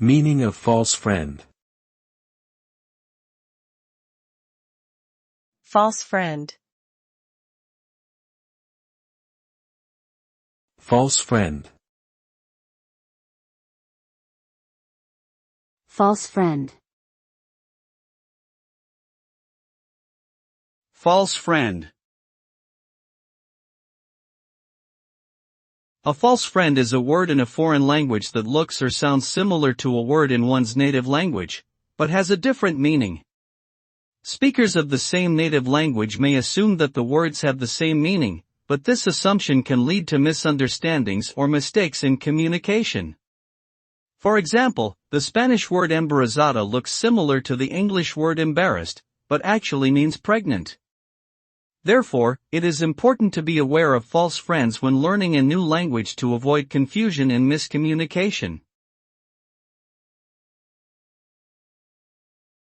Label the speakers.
Speaker 1: Meaning of false friend.
Speaker 2: False friend.
Speaker 1: False friend.
Speaker 3: False friend.
Speaker 4: False friend. A false friend is a word in a foreign language that looks or sounds similar to a word in one's native language, but has a different meaning. Speakers of the same native language may assume that the words have the same meaning, but this assumption can lead to misunderstandings or mistakes in communication. For example, the Spanish word embarazada looks similar to the English word embarrassed, but actually means pregnant. Therefore, it is important to be aware of false friends when learning a new language to avoid confusion and miscommunication.